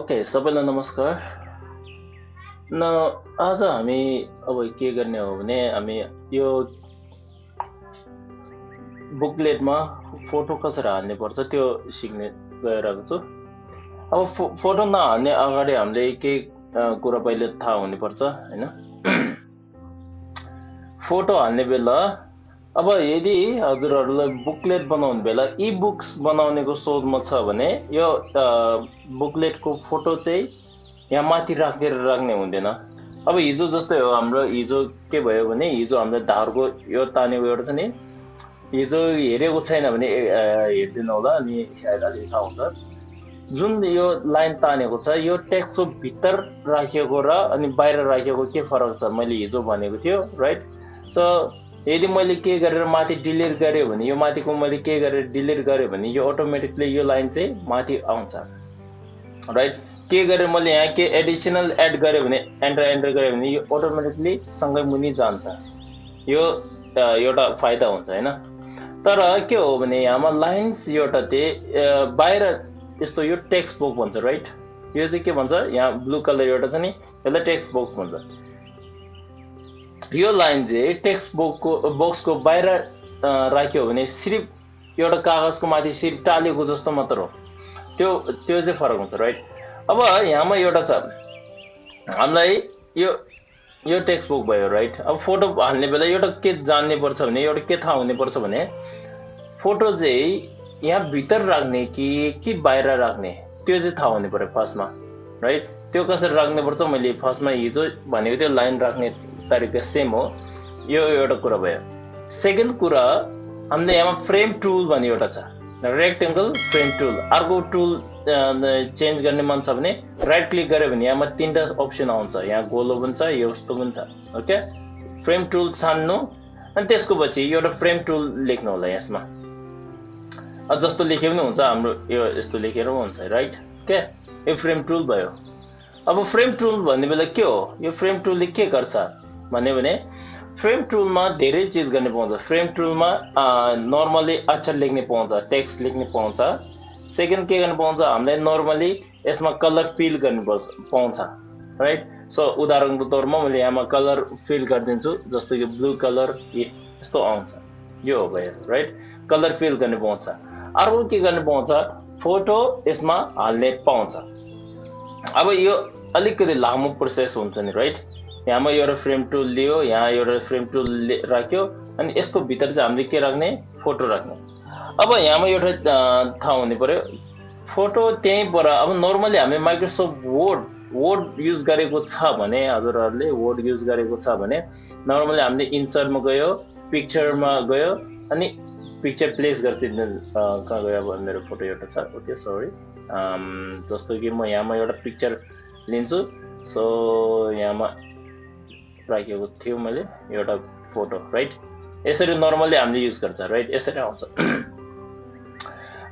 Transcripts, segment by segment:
Okay, सबैलाई नमस्कार। न आज हामी अब के गर्ने हो भने हामी यो बुकलेटमा फोटो कसरी हाल्नुपर्छ त्यो सिक्ने गइरहेको छु। अब फोटो नहाल्ने अगाडि हामीले केही कुरा पहिले थाहा हुनुपर्छ हैन। फोटो हाल्ने बेला अब यदि हजुरहरूलाई बुकलेट बनाउने बेला ई बुक्स बनाउनेको सोचमा छ भने यो बुकलेटको फोटो चाहिँ यहाँ माथि राख्ने हुँदैन। अब हिजो जस्तै हो, हाम्रो हिजो के भयो भने हिजो हामीले धारको यो तानेको एउटा छ नि, हिजो हेरेको छैन भने हेरिदिनु होला अनि सायद अलि थाहा हुन्छ। जुन यो लाइन तानेको छ यो टेक्स्टको भित्र राखिएको र अनि बाहिर राखिएको के फरक छ मैले हिजो भनेको थियो, राइट? सो यदि मैले के गरेर माथि डिलिट गरेँ भने यो माथिको मैले के गरेर डिलिट गरेँ भने यो अटोमेटिकली यो लाइन चाहिँ माथि आउँछ, राइट? के गरेर मैले यहाँ के एडिसनल एड गरेँ भने एन्टर गरेँ भने यो अटोमेटिकली सँगै मुनि जान्छ। यो एउटा फाइदा हुन्छ हैन। तर के हो भने यहाँमा लाइन्स एउटा चाहिँ बाहिर यस्तो यो टेक्स्ट बक्स भन्छ, राइट? यो चाहिँ के भन्छ, यहाँ ब्लू कलर एउटा छ नि, यसलाई टेक्स्ट बक्स भन्छ। यो लाइन चाहिँ टेक्स्ट बक्सको बाहिर राख्यो भने सिर्फ एउटा कागजको माथि सिर्फ टालेको जस्तो मात्र हो, त्यो चाहिँ फरक हुन्छ, राइट? अब यहाँमा एउटा छ हामीलाई यो टेक्स्ट बुक भयो, राइट? अब फोटो हाल्ने बेला एउटा के जान्ने पर्छ भने एउटा के थाहा हुने पर्छ भने फोटो चाहिँ यहाँ भित्र राख्ने कि बाहिर राख्ने त्यो चाहिँ थाहा हुने पर्यो फर्स्टमा, राइट? त्यो कसरी राख्ने पर्छ मैले फर्स्टमा हिजो भनेको त्यो लाइन राख्ने तरिका सेम हो। यो एउटा कुरा भयो। सेकेन्ड कुरा हामीले यहाँ फ्रेम टुल भन्ने एउटा छ, रेक्टेंगल फ्रेम टुल। अर्को टुल चेन्ज गर्ने मन छ भने राइट क्लिक गर्यो भने यहाँ तीनटा अप्सन आउँछ, यहाँ गोलो पनि छ यस्तो पनि छ, ओके? फ्रेम टुल छान्नु अनि त्यसको पछि एउटा फ्रेम टुल लेख्नु होला यसमा। जस्तो लेखे पनि हुन्छ, हाम्रो यो यस्तो लेखेर पनि हुन्छ, राइट? ओके, यो फ्रेम टुल भयो। अब फ्रेम टुल भन्ने बेला के हो, यो फ्रेम टुलले के गर्छ भन्यो भने फ्रेम टुलमा धेरै चिज गर्ने पाउँछ। फ्रेम टुलमा नर्मली अक्षर लेख्ने पाउँछ, टेक्स्ट लेख्ने पाउँछ। सेकेन्ड के गर्न पाउँछ, हामीले नर्मली यसमा कलर फिल गर्नु पाउँछ, राइट? सो उदाहरणको तौरमा मैले यहाँ कलर फिल गरिदिन्छु, जस्तो यो ब्लू कलर यस्तो आउँछ, यो हो भयो, राइट? कलर फिल गर्ने पाउँछ। अर्को के गर्ने पाउँछ, फोटो यसमा हाल्ने पाउँछ। अब यो अलिकति लामो प्रोसेस हुन्छ नि, राइट? यहाँमा एउटा फ्रेम टुल लियो, यहाँ एउटा फ्रेम टुल राख्यो अनि यसको भित्र चाहिँ हामीले के राख्ने, फोटो राख्ने। अब यहाँमा एउटा थाहा हुनु पर्यो, फोटो त्यहीँ पर। अब नर्मली हामीले माइक्रोसफ्ट वर्ड युज गरेको छ भने, हजुरहरूले वर्ड युज गरेको छ भने नर्मली हामीले इन्सर्टमा गयो, पिक्चरमा गयो अनि पिक्चर प्लेस गरिदिनु। कहाँ गयो, अब मेरो फोटो एउटा छ, ओके सरी। जस्तो कि म यहाँमा एउटा पिक्चर लिन्छु, सो यहाँमा राखेको थियो मैले एउटा फोटो, राइट? यसरी नर्मली हामीले युज गर्छ, राइट? यसरी आउँछ।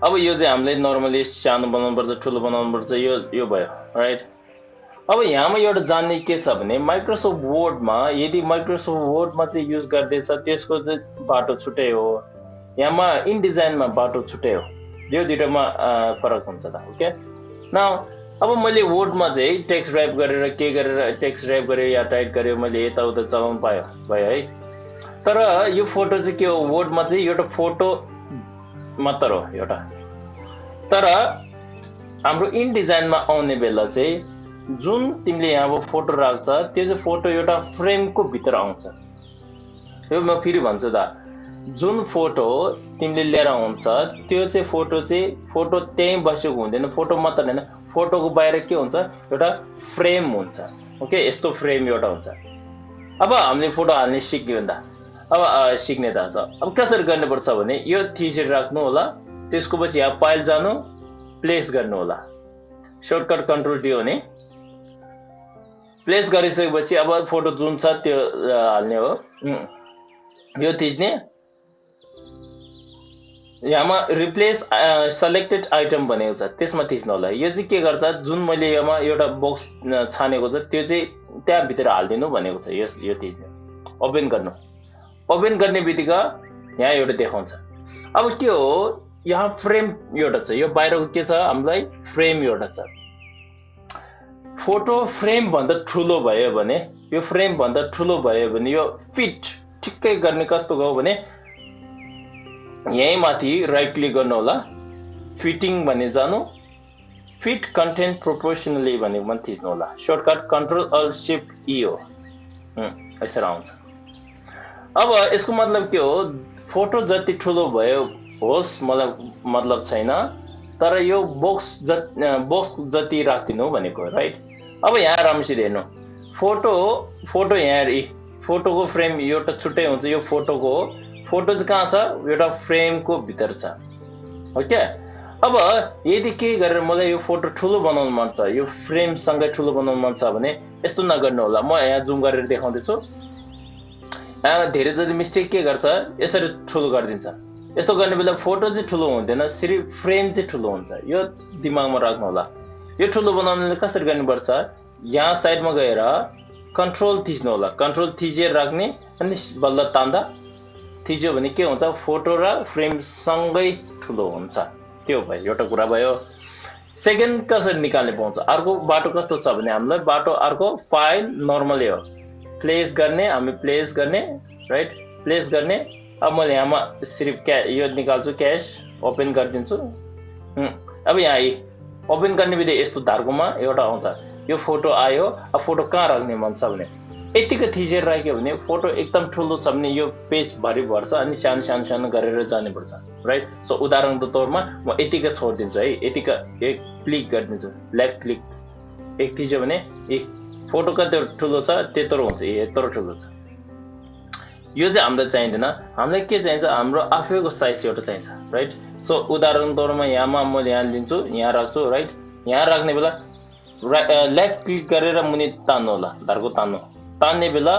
अब यो चाहिँ हामीले नर्मली सानो बनाउनु पर्छ, ठुलो बनाउनु पर्छ, यो भयो, राइट? अब यहाँमा एउटा जान्ने के छ भने माइक्रोसफ्ट वर्डमा यदि माइक्रोसफ्ट वर्डमा चाहिँ युज गर्दैछ त्यसको चाहिँ बाटो छुट्टै हो, यहाँमा इन डिजाइनमा बाटो छुट्टै हो। यो दुईटामा फरक हुन्छ त, ओके? नाउ अब मैले वर्डमा चाहिँ टेक्स्ट ड्राइभ गरेर के गरेर टेक्स्ट ड्राइभ गरेँ या टाइप गरेँ, मैले यताउता चलाउनु भयो है। तर यो फोटो चाहिँ के हो, वर्डमा चाहिँ एउटा फोटो मात्र हो एउटा। तर हाम्रो इन डिजाइनमा आउने बेला चाहिँ जुन तिमीले यहाँ फोटो राख्छ त्यो चाहिँ फोटो एउटा फ्रेमको भित्र आउँछ। यो म फेरि भन्छु त, जुन फोटो तिमीले लिएर आउँछ त्यो चाहिँ फोटो त्यहीँ बसेको हुँदैन, फोटो मात्र हैन, फोटोको बाहिर के हुन्छ, एउटा फ्रेम हुन्छ, ओके? यस्तो फ्रेम एउटा हुन्छ। अब हामीले फोटो हाल्ने सिक्यो नि त, अब सिक्ने त अब कसरी गर्नुपर्छ भने यो थिचेर राख्नु होला, त्यसको पछि यहाँ फाइल जानु, प्लेस गर्नु होला, सर्टकट कन्ट्रोल टी हो नि। प्लेस गरिसकेपछि अब फोटो जुन छ त्यो हाल्ने हो, यो थिच्ने। यहाँमा रिप्लेस सेलेक्टेड आइटम भनेको छ, त्यसमा थिच्नु होला। यो चाहिँ के गर्छ, जुन मैले यहाँमा एउटा बक्स छानेको छ त्यो चाहिँ त्यहाँ भित्र हालिदिनु भनेको छ। यो थिच्ने, ओपन गर्नु। ओपन गर्ने बित्तिकै यहाँ एउटा देखाउँछ। अब के हो, यहाँ फ्रेम एउटा छ, यो बाहिरको के छ, हामीलाई फ्रेम एउटा छ। फोटो फ्रेम भन्दा ठुलो भयो भने यो फ्रेम भन्दा ठुलो भयो भने यो फिट ठिक्कै गर्ने कस्तो गयो भने यही माथि राइट क्लिक गर्नु होला फिटिङ भन्ने जानु फिट कन्टेन्ट प्रोपोर्सनली भनेको पनि थिच्नु होला सर्टकट कन्ट्रोल अल्ट शिफ्ट ई हो यसरी आउँछ अब यसको मतलब के हो फोटो जति ठुलो भयो होस् मलाई मतलब छैन तर यो बक्स जति राख्दिनु भनेको राइट अब यहाँ राम्रोसित हेर्नु फोटो यहाँ फोटोको फ्रेम एउटा छुट्टै हुन्छ यो फोटोको फोटो चाहिँ कहाँ छ एउटा फ्रेमको भित्र छ हो क्या अब यदि के गरेर मलाई यो फोटो ठुलो बनाउनु मन छ यो फ्रेम सँगै ठुलो बनाउनु मन छ भने यस्तो नगर्नु होला म यहाँ जुम गरेर देखाउँदैछु धेरै जति मिस्टेक के गर्छ यसरी ठुलो गरिदिन्छ यस्तो गर्ने बेला फोटो चाहिँ ठुलो हुँदैन सिर्फ फ्रेम चाहिँ ठुलो हुन्छ यो दिमागमा राख्नु होला यो ठुलो बनाउनले कसरी गर्नुपर्छ यहाँ साइडमा गएर कन्ट्रोल थिच्नु होला कन्ट्रोल थिचेर राख्ने अनि बल्ल तान्दा थिच्यो भने के हुन्छ फोटो र फ्रेम सँगै ठुलो हुन्छ त्यो भयो एउटा कुरा भयो सेकेन्ड कसरी निकाल्ने पाउँछ अर्को बाटो कस्तो छ भने हामीलाई बाटो अर्को फाइल नर्मली हो प्लेस गर्ने हामी प्लेस गर्ने राइट प्लेस गर्ने अब मैले यहाँमा सिर्फ यो निकाल्छु क्यास ओपन गरिदिन्छु अब यहाँ ओपन गर्ने बित्तिकै यस्तो धारकोमा एउटा आउँछ यो फोटो आयो अब फोटो कहाँ राख्ने मन छ भने यतिकै थिचेर राख्यो भने फोटो एकदम ठुलो छ भने यो पेज भरि भर्छ अनि सानो सानो सानो गरेर जानुपर्छ राइट सो उदाहरणको तौरमा म यतिकै छोडिदिन्छु है यतिकै एक क्लिक गरिदिन्छु लेफ्ट क्लिक एक थिच्यो भने फोटो कति ठुलो छ त्यत्रो हुन्छ यत्रो ठुलो छ यो चाहिँ हामीलाई चाहिँदैन हामीलाई के चाहिन्छ हाम्रो आफैको साइज एउटा चाहिन्छ राइट सो उदाहरण तौरमा यहाँमा मैले यहाँ लिन्छु यहाँ राख्छु राइट यहाँ राख्ने बेला लेफ्ट क्लिक गरेर मुनि तान्नु होला धारको तान्ने बेला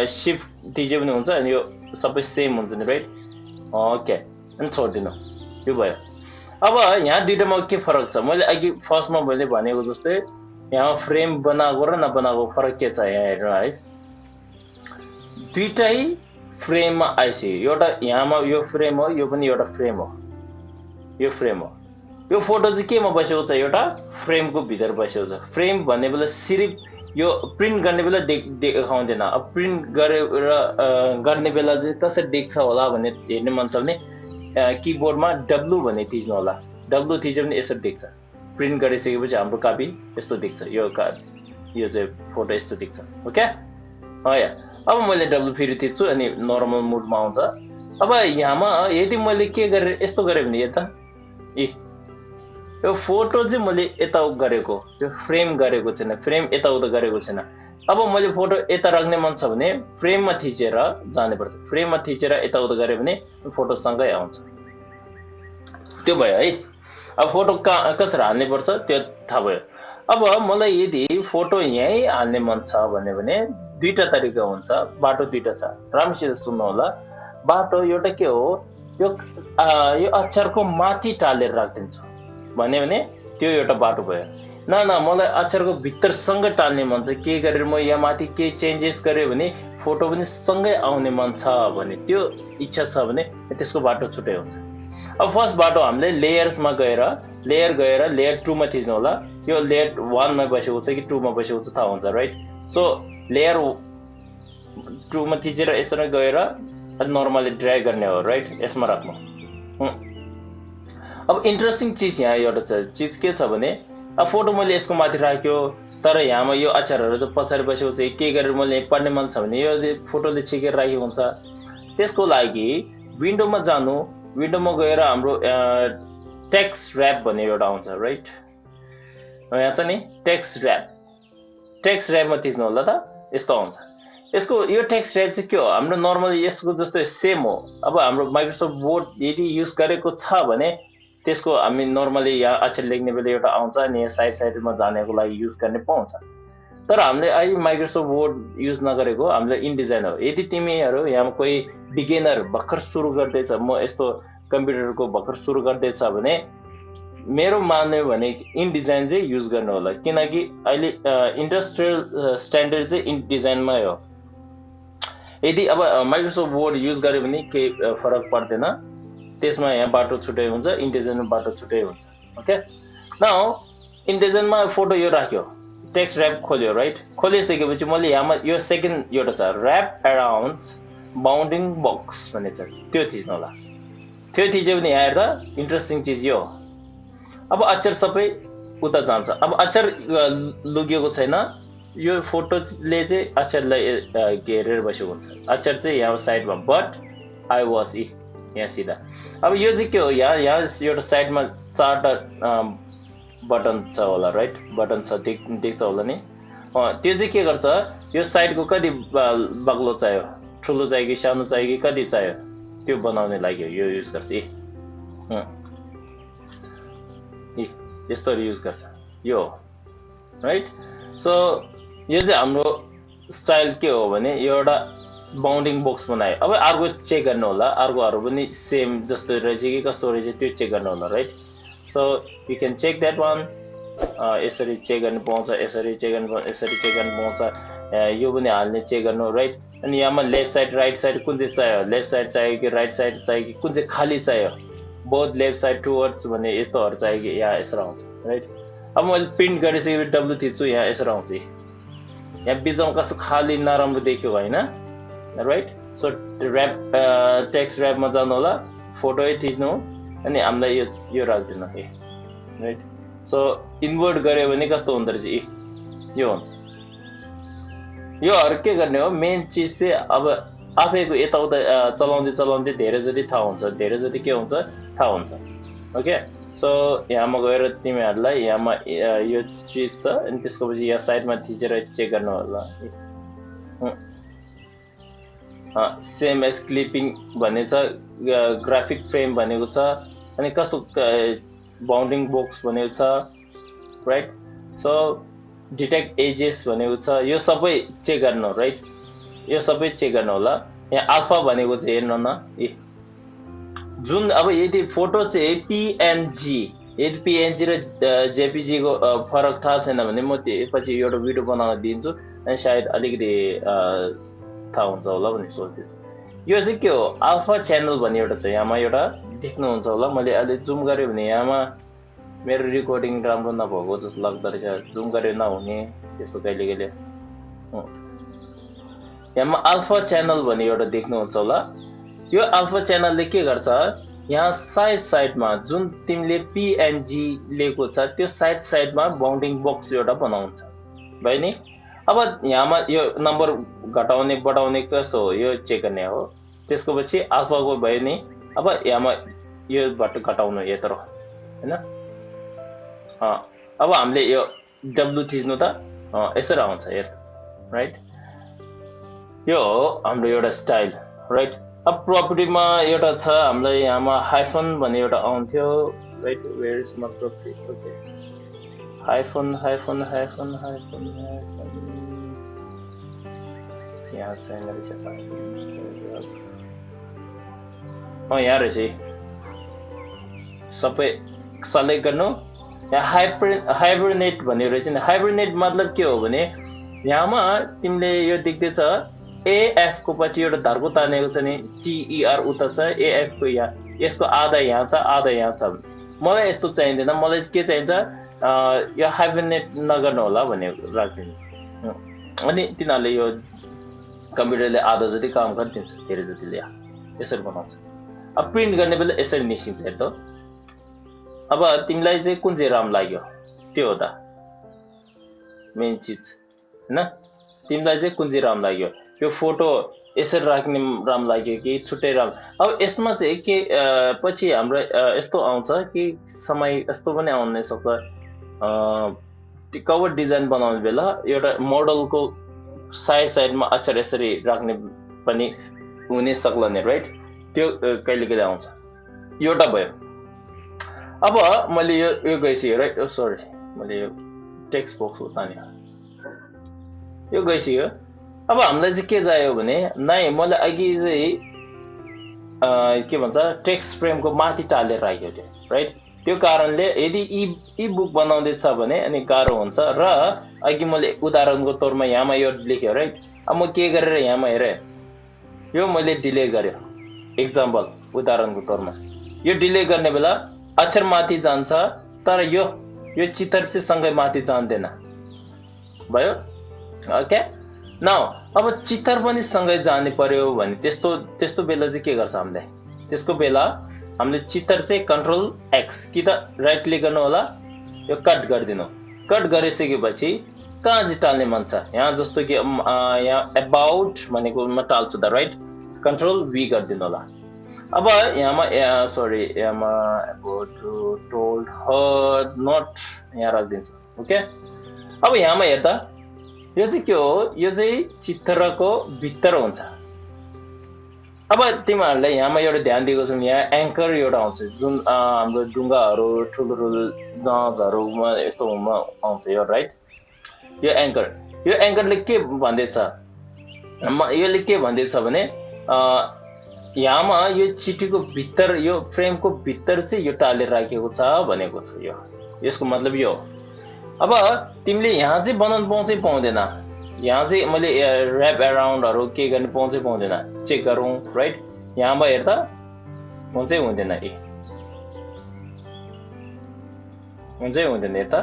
शिफ्ट थिच्यो भने हुन्छ अनि यो सबै सेम हुन्छ नि राइट ओके अनि छोडिदिनु यो भयो अब यहाँ दुईटामा के फरक छ मैले अघि फर्स्टमा मैले भनेको जस्तै यहाँ फ्रेम बनाएको र नबनाएको फरक के छ यहाँ हेर्नु है दुईटै फ्रेममा आइसक्यो एउटा यहाँमा यो फ्रेम हो यो पनि एउटा फ्रेम हो यो फ्रेम हो यो फोटो चाहिँ केमा बसेको छ एउटा फ्रेमको भित्र बसेको छ फ्रेम भन्ने बेला सिर्फ यो प्रिन्ट गर्ने बेला देखाउँदैन अब प्रिन्ट गरेर गर्ने बेला चाहिँ कसरी देख्छ होला भन्ने हेर्ने मन छ भने किबोर्डमा डब्लु भन्ने थिच्नु होला डब्लु थिच्यो भने यसरी देख्छ प्रिन्ट गरिसकेपछि हाम्रो कपी यस्तो देख्छ यो चाहिँ फोटो यस्तो देख्छ ओके अब मैले डब्लु फेरि थिच्छु अनि नर्मल मुडमा आउँछ अब यहाँमा यदि मैले के गरेर यस्तो गरेँ भने यता यो फोटो चाहिँ मैले यता गरेको यो फ्रेम गरेको छैन फ्रेम यताउता गरेको छैन अब मैले फोटो यता राख्ने मन छ भने फ्रेममा थिचेर जानुपर्छ फ्रेममा थिचेर यताउता गऱ्यो भने फोटो सँगै आउँछ त्यो भयो है अब फोटो कसरी हाल्ने पर्छ त्यो थाहा भयो अब मलाई यदि फोटो यहीँ हाल्ने मन छ भने दुईटा तरिका हुन्छ बाटो दुईटा छ राम्रोसित सुन्नु होला बाटो एउटा के हो यो अक्षरको माथि टालेर राखिदिन्छु भने त्यो एउटा बाटो भयो न मलाई अक्षरको भित्रसँग टाल्ने मन छ के गरेर म यहाँ माथि केही चेन्जेस गरेँ भने फोटो पनि सँगै आउने मन छ भने त्यो इच्छा छ भने त्यसको बाटो छुट्टै हुन्छ अब फर्स्ट बाटो हामीले लेयर्समा गएर लेयर 2 मा थिच्नु होला यो लेयर 1 मा बसेको छ कि 2 मा बसेको छ थाहा हुन्छ राइट सो लेयर 2 मा थिचेर यसरी गएर नर्मली ड्र्याग गर्ने हो राइट यसमा राख्नु अब इन्ट्रेस्टिङ चिज यहाँ एउटा चिज के छ भने अब फोटो मैले यसको माथि राख्यो तर यहाँमा यो अक्षरहरू चाहिँ पछाडि बसेको छ के गरेर मैले पढ्ने मन छ भने यो फोटोले छिकेर राखेको हुन्छ त्यसको लागि विन्डोमा जानु विन्डोमा गएर हाम्रो टेक्स्ट र्याप भन्ने एउटा आउँछ राइट यहाँ छ नि टेक्स्ट र्यापमा थिच्नु होला त यस्तो आउँछ यसको यो टेक्स्ट र्याप चाहिँ के हो हाम्रो नर्मली यसको जस्तो सेम हो अब हाम्रो माइक्रोसफ्ट वर्ड यदि युज गरेको छ भने त्यसको हामी नर्मली यहाँ अक्षर लेख्ने बेला एउटा आउँछ अनि यहाँ साइडमा जानेको लागि युज गर्ने पाउँछ तर हामीले अहिले माइक्रोसफ्ट वर्ड युज नगरेको हामीले इनडिजाइन हो यदि तिमीहरू यहाँ कोही बिगिनर भर्खर सुरु गर्दैछ म यस्तो कम्प्युटरको भर्खर सुरु गर्दैछ भने मेरो मान्यो भने इनडिजाइन चाहिँ युज गर्नु होला किनकि अहिले इन्डस्ट्रियल स्ट्यान्डर्ड चाहिँ इनडिजाइनमै हो यदि अब माइक्रोसफ्ट वर्ड युज गर्यो भने केही फरक पर्दैन त्यसमा यहाँ बाटो छुट्टै हुन्छ इन्डिजाइनमा बाटो छुट्टै हुन्छ ओके नाउ इन्डिजाइनमा फोटो यो राख्यो टेक्स्ट ऱ्याप खोल्यो राइट खोलिसकेपछि मैले यहाँमा यो सेकेन्ड एउटा छ ऱ्याप अराउन्ड बाउन्डिङ बक्स भन्ने छ त्यो थिच्नु होला त्यो थिच्यो भने यहाँ हेर्दा इन्ट्रेस्टिङ चिज यो अब अक्षर सबै उता जान्छ अब अक्षर लुकेको छैन यो फोटोले चाहिँ अक्षरलाई घेरेर बसेको हुन्छ अक्षर चाहिँ यहाँ साइडमा बट आई वाज यहाँ सिधा अब यो चाहिँ के हो यहाँ एउटा साइडमा चारवटा बटन छ होला राइट बटन छ देख्छ होला नि त्यो चाहिँ के गर्छ यो साइडको कति बाक्लो चाहियो ठुलो चाहियो कि सानो चाहियो कि कति चाहियो त्यो बनाउने लागि यो युज गर्छ यस्तो युज गर्छ यो राइट सो यो चाहिँ हाम्रो स्टाइल के हो भने एउटा बाउन्डिङ बक्स बनायो अब अर्को चेक गर्नु होला अर्कोहरू पनि सेम जस्तो रहेछ कि कस्तो रहेछ त्यो चेक गर्नु होला right so you can check that one यसरी चेक गर्नु पाउँछ यसरी चेक गर्नु पाउँछ यसरी चेक गर्नु पाउँछ यो पनि हाल्ने चेक गर्नु राइट अनि यहाँमा लेफ्ट साइड राइट साइड कुन चाहिँ चाहियो लेफ्ट साइड चाहियो कि राइट साइड चाहियो कि कुन चाहिँ खाली चाहियो बोथ लेफ्ट साइड टुवर्ड्स भन्ने यस्तोहरू चाहियो कि यहाँ यसरी आउँछ राइट अब मैले प्रिन्ट गरिसकेपछि डब्लु थिच्छु यहाँ यसरी आउँछ यहाँ बिचमा कस्तो खाली नराम्रो देखियो होइन राइट सो ऱ्याप टेक्स्ट ऱ्यापमा जानु होला फोटो थिच्नु अनि हामीलाई यो राख्दिनु राइट सो इन्भर्ट गऱ्यो भने कस्तो हुँदो रहेछ यो हुन्छ योहरू के गर्ने हो मेन चिज चाहिँ अब आफैको यताउता चलाउँदै धेरै जति थाहा हुन्छ धेरै जति के हुन्छ थाहा हुन्छ ओके सो यहाँमा गएर तिमीहरूलाई यहाँमा यो चिज छ अनि त्यसको पछि यहाँ साइडमा थिचेर चेक गर्नु होला सेम एज क्लिपिङ भन्ने छ ग्राफिक फ्रेम भनेको छ अनि कस्तो बाउन्डिङ बक्स भनेको छ राइट सो डिटेक्ट एजेस भनेको छ यो सबै चेक गर्नु राइट यो सबै चेक गर्नु होला यहाँ अल्फा भनेको चाहिँ हेर्नु न जुन अब यदि फोटो चाहिँ पिएनजी यदि पिएनजी र जेपिजी को फरक थाहा छैन भने म पछि एउटा भिडियो बनाउन दिन्छु अनि सायद अलिकति थाहा हुन्छ होला भन्ने सोच्दैछु यो चाहिँ के हो अल्फा च्यानल भन्ने एउटा छ यहाँमा एउटा देख्नुहुन्छ होला मैले अहिले जुम गरेँ भने यहाँमा मेरो रेकर्डिङ राम्रो नभएको जस्तो लाग्दो रहेछ जुम गरे नहुने त्यस्तो कहिले कहिले यहाँमा अल्फा च्यानल भन्ने एउटा देख्नुहुन्छ होला यो अल्फा च्यानलले के गर्छ यहाँ साइडमा जुन तिमीले पिएनजी लिएको छ त्यो साइडमा बाउन्डिङ बक्स एउटा बनाउँछ भयो नि अब यहाँमा यो नम्बर घटाउने बढाउने कस्तो हो यो चेक गर्ने हो त्यसको पछि अल्फाको भयो नि अब यहाँमा योबाट घटाउनु यत्रो हैन अब हामीले यो डब्लु थिच्नु त यसरी आउँछ हेर राइट यो हो हाम्रो एउटा स्टाइल राइट अब प्रपर्टीमा एउटा छ हामीलाई यहाँमा हाइफन भन्ने एउटा आउँथ्यो right where is my property okay hyphen यहाँ छैन रहेछ यहाँ रहेछ सबै सेलेक्ट गर्नु यहाँ हाइब्रिनेट भन्ने रहेछ नि हाइब्रिनेट मतलब के हो भने यहाँमा तिमीले यो देख्दैछ एएफ को पछि एउटा धर्को तानेको छ नि टीईआर उता छ एएफ को यहाँ यसको आधा यहाँ छ आधा यहाँ छ मलाई यस्तो चाहिँदैन मलाई के चाहिन्छ यो हाइब्रिनेट नगर्नु होला भन्ने राख्दिनु अनि तिनीहरूले यो कम्प्युटरले आधा जति काम गरिदिन्छ धेरै जतिले यसरी बनाउँछ अब प्रिन्ट गर्ने बेला यसरी निस्किन्छ हेर्दा अब तिमीलाई चाहिँ कुन चाहिँ राम्रो लाग्यो त्यो हो त मेन चिज हैन तिमीलाई चाहिँ कुन चाहिँ राम्रो लाग्यो यो फोटो यसरी राख्ने राम्रो लाग्यो कि छुट्टै राम्रो अब यसमा चाहिँ के पछि हाम्रो यस्तो आउँछ कि समय यस्तो पनि आउन सक्छ कभर डिजाइन बनाउने बेला एउटा मोडलको साइडमा अक्षर यसरी राख्ने पनि हुने सक्ला नि राइट त्यो कहिले कहिले आउँछ एउटा भयो अब मैले यो गइसक्यो राइट सरी मैले यो टेक्स्ट बक्स उताने यो गइसक्यो अब हामीलाई चाहिँ के चाहियो भने नै मलाई अघि चाहिँ के भन्छ टेक्स्ट फ्रेमको माथि टालेर राख्यो त्यो राइट त्यो कारणले यदि ई बुक बनाउँदैछ भने अनि गाह्रो हुन्छ र अघि मैले उदाहरणको तौरमा यहाँमा यो लेख्यो राइट अब म के गरेर यहाँमा हेरेँ यो मैले डिले गर्यो एक्जाम्पल उदाहरणको तौरमा यो डिले गर्ने बेला अक्षर माथि जान्छ तर यो चित्र चाहिँ सँगै माथि जान्दैन भयो ओके नाउ अब चित्तर पनि सँगै जानु पर्यो भने त्यस्तो बेला चाहिँ के गर्छ हामीले त्यसको बेला हामीले चित्तर चाहिँ कन्ट्रोल एक्स कि त राइट क्लिक गर्नु होला यो कट गरिदिनु कट गरिसकेपछि कहाँ चाहिँ टाल्ने मन छ यहाँ जस्तो कि यहाँ अबाउट भनेकोमा टाल्छु त राइट कन्ट्रोल वी गरिदिनु होला अब यहाँमा सरी यहाँमा अबाउट टोल्ड हर नट यहाँ राखिदिन्छु ओके अब यहाँमा हेर्दा यो चाहिँ के हो यो चाहिँ चित्रको भित्र हुन्छ अब तिमीहरूलाई यहाँमा एउटा ध्यान दिएको छौँ यहाँ एङ्कर एउटा आउँछ जुन हाम्रो ढुङ्गाहरू ठुलो जहाजहरूमा यस्तोमा आउँछ यो राइट यो एङ्करले के भन्दैछ यसले के भन्दैछ भने यहाँमा यो चिठीको भित्र यो फ्रेमको भित्र चाहिँ यो टालेर राखेको छ भनेको छ यो यसको मतलब यो अब तिमीले यहाँ चाहिँ बनाउनु पाउँछै पाउँदैन यहाँ चाहिँ मैले ऱ्याप एराउन्डहरू के गर्ने पाउँछै पाउँदैन चेक गरौँ राइट यहाँमा हेर्दा हुन्छै हुँदैन हुन्छै हुँदैन यता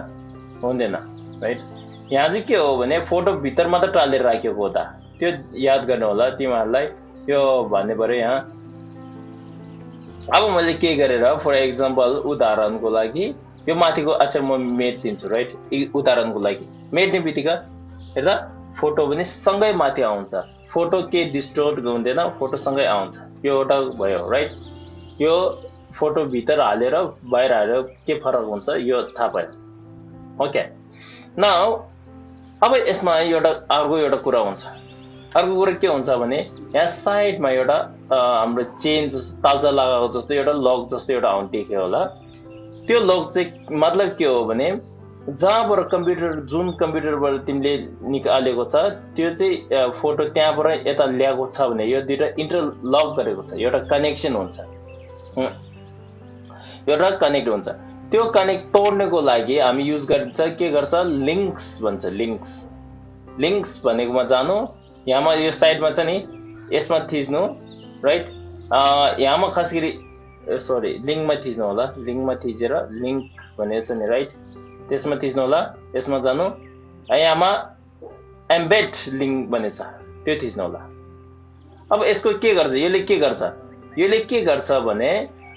हुँदैन राइट यहाँ चाहिँ के हो भने फोटो भित्र मात्र टालेर राखेको हो त त्यो याद गर्नु होला तिमीहरूलाई त्यो भन्ने पऱ्यो यहाँ अब मैले के गरेर फर एक्जाम्पल उदाहरणको लागि यो माथिको अक्षर म मेट दिन्छु राइट उदाहरणको लागि मेट्ने बित्तिकै हेर्दा फोटो पनि सँगै माथि आउँछ फोटो के डिस्टोर्ट हुँदैन फोटो सँगै आउँछ यो एउटा भयो राइट यो फोटो भित्र हालेर बाहिर हालेर के फरक हुन्छ यो थाहा भयो ओके नाउ अब यसमा अर्को एउटा कुरा हुन्छ अर्को कुरा के हुन्छ भने यहाँ साइडमा एउटा हाम्रो चेन तालचा लगाएको जस्तो एउटा लक जस्तो एउटा देख्यो होला त्यो लक चाहिँ मतलब के हो भने जहाँबाट जुन कम्प्युटरबाट तिमीले निकालेको छ त्यो चाहिँ फोटो त्यहाँबाट यता ल्याएको छ भने यो दुईटा इन्टरलक गरेको छ एउटा कनेक्सन हुन्छ एउटा कनेक्ट हुन्छ त्यो कनेक्ट तोड्नको लागि हामी युज गर्छ के गर्छ लिङ्क्स भन्छ लिङ्क्स भनेकोमा जानु यहाँमा यो साइडमा छ नि यसमा थिच्नु राइट यहाँमा खास गरी सरी लिङ्कमा थिच्नु होला लिङ्कमा थिचेर लिङ्क भनेको छ नि राइट त्यसमा थिच्नु होला यसमा जानु यहाँमा एम्बेड लिङ्क भनेको छ त्यो थिच्नु होला अब यसको के गर्छ यसले के गर्छ भने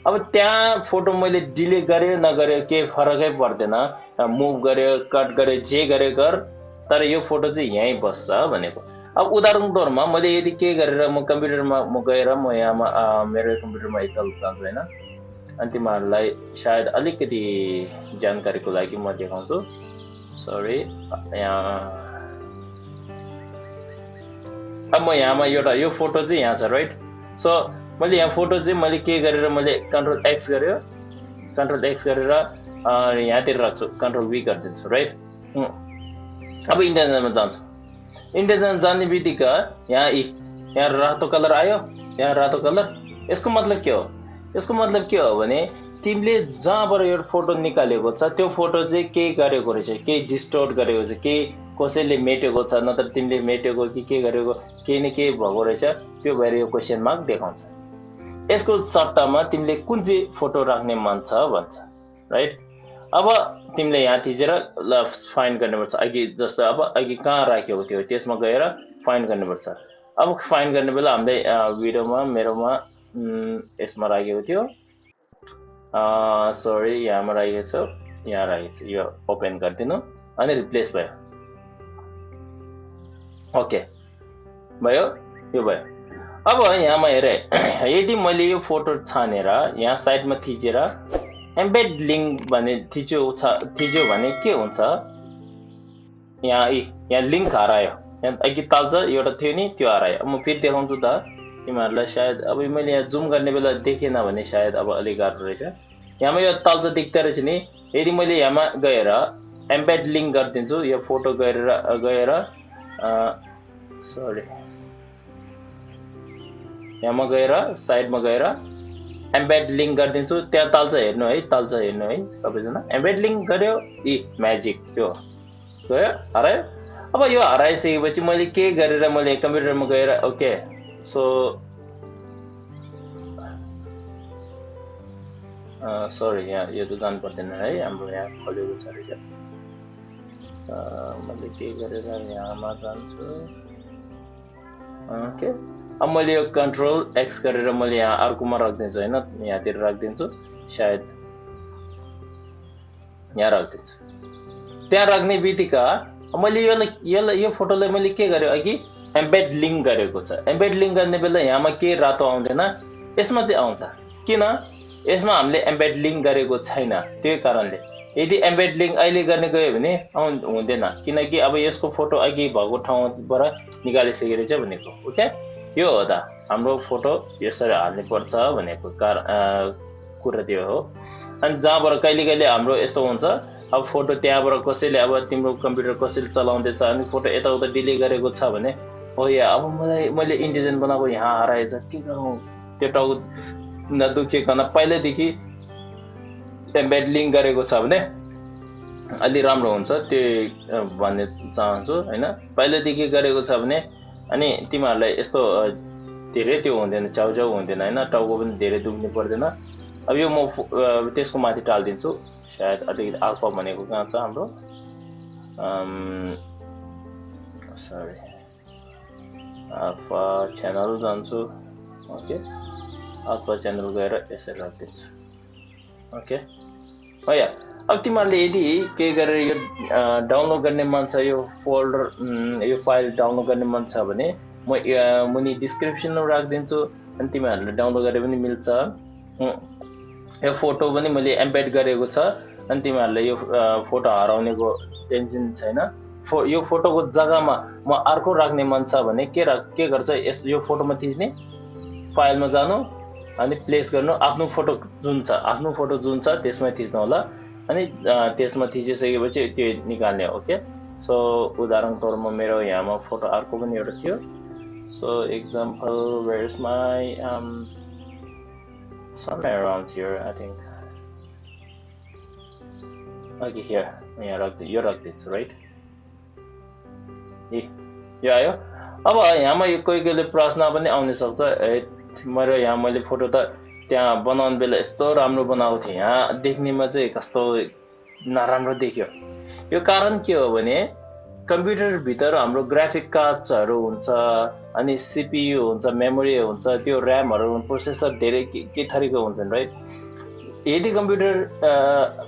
अब त्यहाँ फोटो मैले डिलिट गरेँ नगरेँ केही फरकै पर्दैन मुभ गर्यो कट गर्यो जे गरे गर तर यो फोटो चाहिँ यहीँ बस्छ भनेको अब उदाहरणको तौरमा मैले यदि के गरेर म कम्प्युटरमा गएर म यहाँमा मेरो कम्प्युटरमा एकताल जान्छु होइन अनि तिमीहरूलाई सायद अलिकति जानकारीको लागि म देखाउँछु सरी यहाँ अब म यहाँमा एउटा यो फोटो चाहिँ यहाँ छ राइट सो मैले यहाँ फोटो चाहिँ मैले के गरेर मैले कन्ट्रोल एक्स गरेर यहाँतिर राख्छु कन्ट्रोल वी गरिदिन्छु राइट अब इन्टेन्सनमा जान्छु इन्टेन्सन जाने बित्तिकै यहाँ रातो कलर आयो यहाँ रातो कलर यसको मतलब के हो भने तिमीले जहाँबाट यो फोटो निकालेको छ त्यो फोटो चाहिँ के गरेको रहेछ केही डिस्टोर्ट गरेको छ केही कसैले मेटेको छ नत्र तिमीले मेटेको कि के गरेको केही न केही भएको रहेछ त्यो भएर यो क्वेसन मार्क देखाउँछ यसको सट्टामा तिमीले कुन चाहिँ फोटो राख्ने मन छ भन्छ राइट अब तिमीले यहाँ थिचेर ल फाइन्ड गर्नुपर्छ अघि जस्तो अब अघि कहाँ राखेको थियो त्यसमा गएर फाइन्ड गर्नुपर्छ अब फाइन्ड गर्ने बेला हामीले भिडियोमा मेरोमा यसमा राखेको थियो सरी यहाँमा राखेको छ यहाँ राखेको छ यो ओपन गरिदिनु अनि रिप्लेस भयो ओके भयो यो भयो अब यहाँमा हेरे यदि मैले यो फोटो छानेर यहाँ साइडमा थिचेर एम्बेड लिङ्क भने थिच्यो भने के हुन्छ यहाँ लिङ्क हरायो यहाँ अघि ताल्छ एउटा थियो नि त्यो हरायो म फेरि देखाउँछु त तिमीहरूलाई सायद अब मैले यहाँ जुम गर्ने बेला देखेन भने सायद अब अलिक गाह्रो रहेछ यहाँमा यो ताल्छ देख्दो रहेछ नि यदि मैले यहाँमा गएर एम्बेड लिङ्क गरिदिन्छु यो फोटो गएर सरी यहाँमा गएर साइडमा गएर एम्बेड लिङ्क गरिदिन्छु त्यहाँ ताल्छ हेर्नु है सबैजना एम्बेड लिङ्क गर्यो म्याजिक त्यो गयो हरायो अब यो हराइसकेपछि मैले के गरेर मैले कम्प्युटरमा गएर ओके सो सरी यहाँ यो त जानु पर्दैन है हाम्रो यहाँ खोलेको छ रहेछ मैले के गरेर यहाँमा जान्छु ओके अब मैले यो कन्ट्रोल एक्स गरेर मैले यहाँ अर्कोमा राखिदिन्छु हैन यहाँतिर राखिदिन्छु सायद यहाँ राखिदिन्छु त्यहाँ राख्ने बित्तिका मैले यो फोटोलाई मैले के गरे अघि एम्बेड लिंक गरेको छ एम्बेड लिंक गर्ने बेला यहाँमा के रातो आउँदैन यसमा चाहिँ आउँछ किन यसमा हामीले एम्बेड लिंक गरेको छैन त्यही कारणले यदि एम्बेड लिंक अहिले गर्ने गयो भने हुँदैन किनकि अब यसको फोटो अघि भएको ठाउँबाट निकालिसकेर चाहिँ भनेको ओके यो हो त हाम्रो फोटो यसरी हाल्नु पर्छ भनेको कुरा त्यो हो अनि जहाँबाट कहिले हाम्रो यस्तो हुन्छ अब फोटो त्यहाँबाट कसैले अब तिम्रो कम्प्युटर कसैले चलाउँदैछ अनि फोटो यताउता डिलिट गरेको छ भने हो या अब मैले इन्डिजन बनाएको यहाँ हराएछ के गर्नु त्यो टाउ नदुखिकन पहिल्यैदेखि एम्बेड लिंक गरेको छ भने अलि राम्रो हुन्छ त्यो भन्ने चाहन्छु हैन पहिल्यैदेखि गरेको छ भने अनि तिमीहरूलाई यस्तो धेरै त्यो हुँदैन चाउचाउ हुँदैन हैन टाउको पनि धेरै दुख्नु पर्दैन अब यो म त्यसको माथि टाल्दिन्छु सायद अलिकति अल्फा भनेको कहाँ छ हाम्रो सरी अल्फा च्यानल जान्छु ओके अल्फा च्यानल गएर यसरी राखिदिन्छु ओके हो या अब तिमीहरूले यदि के गरेर यो डाउनलोड गर्ने मन छ यो फोल्डर यो फाइल डाउनलोड गर्ने मन छ भने म मुनि डिस्क्रिप्सनमा राखिदिन्छु अनि तिमीहरूले डाउनलोड गरे पनि मिल्छ यो फोटो पनि मैले एम्बेड गरेको छ अनि तिमीहरूले यो फोटो हराउनेको टेन्सन छैन यो फोटोको जग्गामा म अर्को राख्ने मन छ भने के गर्छ यो फोटोमा थिच्ने फाइलमा जानु अनि प्लेस गर्नु आफ्नो फोटो जुन छ त्यसमा थिच्नु होला अनि त्यसमा थिचिसकेपछि त्यो निकाल्ने ओके सो उदाहरण तौरमा मेरो यहाँमा फोटो अर्को पनि एउटा थियो so example where is my somewhere around here I think okay here यहाँ राखिदिन्छु राइट यो आयो अब यहाँमा यो कोही प्रश्न पनि आउन सक्छ मेरो यहाँ मैले फोटो त त्यहाँ बनाउने बेला यस्तो राम्रो बनाएको थिएँ यहाँ देख्नेमा चाहिँ कस्तो नराम्रो देखियो यो कारण के हो भने कम्प्युटर भित्र हाम्रो ग्राफिक कार्ड्सहरू हुन्छ अनि सीपीयू हुन्छ मेमोरी हुन्छ त्यो र्यामहरू प्रोसेसर धेरै के थरीको हुन्छन् राइट यदि कम्प्युटर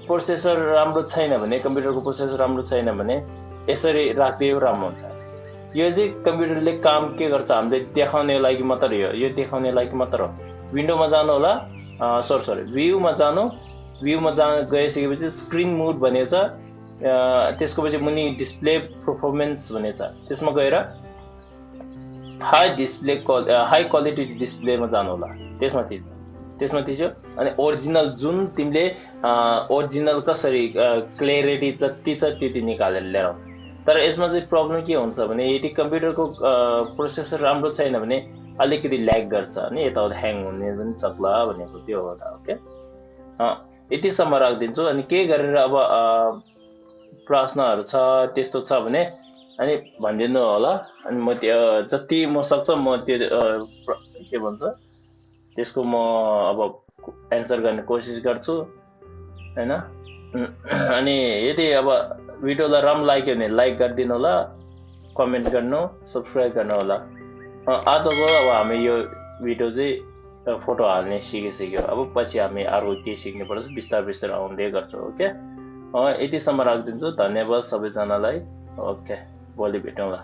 प्रोसेसर राम्रो छैन भने कम्प्युटरको प्रोसेसर राम्रो छैन भने यसरी राख्दियो राम्रो हुन्छ यो चाहिँ कम्प्युटरले काम के गर्छ हामीले देखाउने लागि मात्र यो देखाउने लागि मात्र हो विन्डोमा जानु होला सरी भ्यूमा गइसकेपछि स्क्रिन मोड भनेको छ त्यसको पछि मुनि डिस्प्ले परफर्मेन्स भनेको छ त्यसमा गएर हाई क्वालिटी डिस्प्लेमा जानु होला त्यसमा थिच्यो अनि ओरिजिनल जुन तिमीले ओरिजिनल कसरी क्ल्यारिटी जति छ त्यति निकालेर ल्याऊ तर यसमा चाहिँ प्रब्लम के हुन्छ भने यदि कम्प्युटरको प्रोसेसर राम्रो छैन भने अलिकति ल्याग गर्छ अनि यताउता ह्याङ हुने पनि सक्ला भनेको त्यो हो त ओके यतिसम्म राखिदिन्छु अनि के गरेर अब प्रश्नहरू छ त्यस्तो छ भने अनि भनिदिनु होला अनि म त्यो जति म सक्छ म त्यो के भन्छ त्यसको म अब एन्सर गर्ने कोसिस गर्छु हैन अनि यदि अब भिडियोलाई राम्रो लाग्यो भने लाइक गरिदिनु होला कमेन्ट गर्नु सब्स्क्राइब गर्नु होला आजको अब हामी यो भिडियो चाहिँ फोटो हाल्ने सिकिसक्यो अब पछि हामी अरू के सिक्नु पर्छ बिस्तारै आउँदै गर्छौँ ओके यतिसम्म राखिदिन्छु धन्यवाद सबैजनालाई ओके भोलि भेटौँला